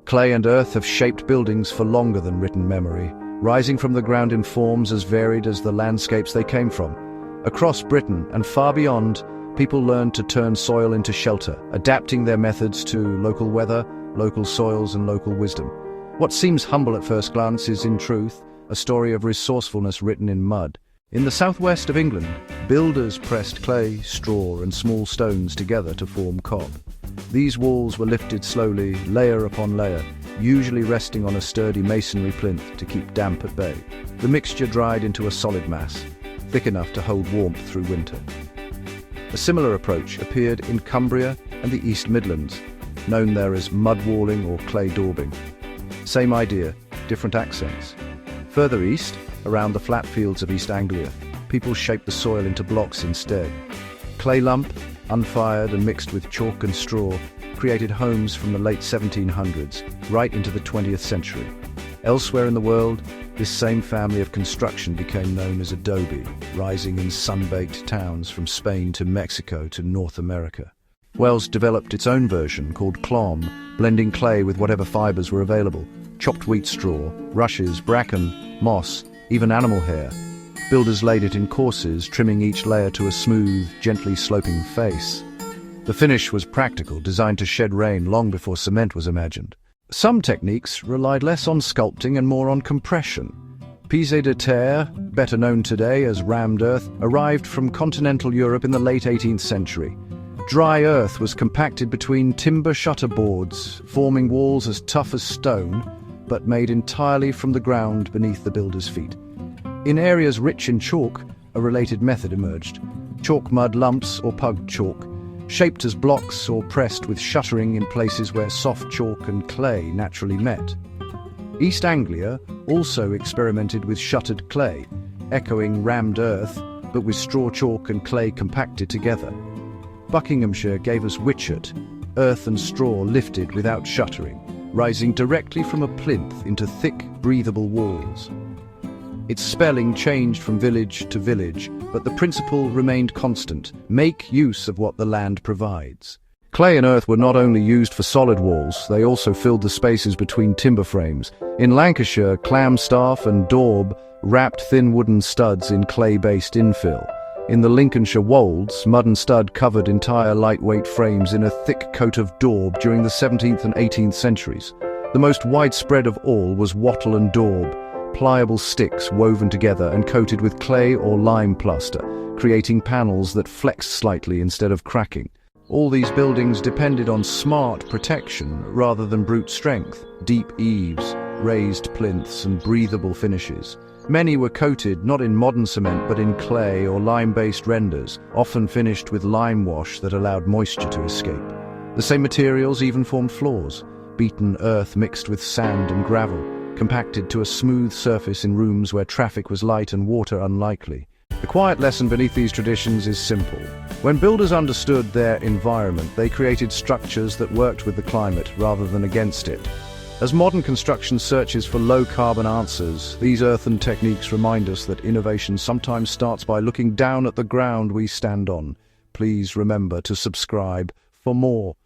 Clay and earth have shaped buildings for longer than written memory, rising from the ground in forms as varied as the landscapes they came from. Across Britain and far beyond, people learned to turn soil into shelter, adapting their methods to local weather, local soils, and local wisdom. What seems humble at first glance is, in truth, a story of resourcefulness written in mud. In the southwest of England, builders pressed clay, straw, and small stones together to form cob. These walls were lifted slowly, layer upon layer, usually resting on a sturdy masonry plinth to keep damp at bay. The mixture dried into a solid mass, thick enough to hold warmth through winter. A similar approach appeared in Cumbria and the East Midlands, known there as mud walling or clay daubing. Same idea, different accents. Further east, around the flat fields of East Anglia, people shaped the soil into blocks instead. Clay lump, unfired and mixed with chalk and straw, created homes from the late 1700s right into the 20th century. Elsewhere in the world, this same family of construction became known as adobe, rising in sun-baked towns from Spain to Mexico to North America. Wales developed its own version called clom, blending clay with whatever fibres were available: chopped wheat straw, rushes, bracken, moss, even animal hair. Builders laid it in courses, trimming each layer to a smooth, gently sloping face. The finish was practical, designed to shed rain long before cement was imagined. Some techniques relied less on sculpting and more on compression. Pise de terre, better known today as rammed earth, arrived from continental Europe in the late 18th century. Dry earth was compacted between timber shutter boards, forming walls as tough as stone, but made entirely from the ground beneath the builder's feet. In areas rich in chalk, a related method emerged: chalk mud lumps or pugged chalk, shaped as blocks or pressed with shuttering in places where soft chalk and clay naturally met. East Anglia also experimented with shuttered clay, echoing rammed earth, but with straw chalk and clay compacted together. Buckinghamshire gave us Witchett, earth and straw lifted without shuttering, rising directly from a plinth into thick, breathable walls. Its spelling changed from village to village, but the principle remained constant: make use of what the land provides. Clay and earth were not only used for solid walls, they also filled the spaces between timber frames. In Lancashire, clamstaff and daub wrapped thin wooden studs in clay-based infill. In the Lincolnshire wolds, mud and stud covered entire lightweight frames in a thick coat of daub during the 17th and 18th centuries. The most widespread of all was wattle-and-daub, pliable sticks woven together and coated with clay or lime plaster, creating panels that flexed slightly instead of cracking. All these buildings depended on smart protection rather than brute strength: deep eaves, raised plinths, and breathable finishes. Many were coated not in modern cement but in clay or lime-based renders, often finished with lime wash that allowed moisture to escape. The same materials even formed floors: beaten earth mixed with sand and gravel, compacted to a smooth surface in rooms where traffic was light and water unlikely. The quiet lesson beneath these traditions is simple. When builders understood their environment, they created structures that worked with the climate rather than against it. As modern construction searches for low-carbon answers, these earthen techniques remind us that innovation sometimes starts by looking down at the ground we stand on. Please remember to subscribe for more.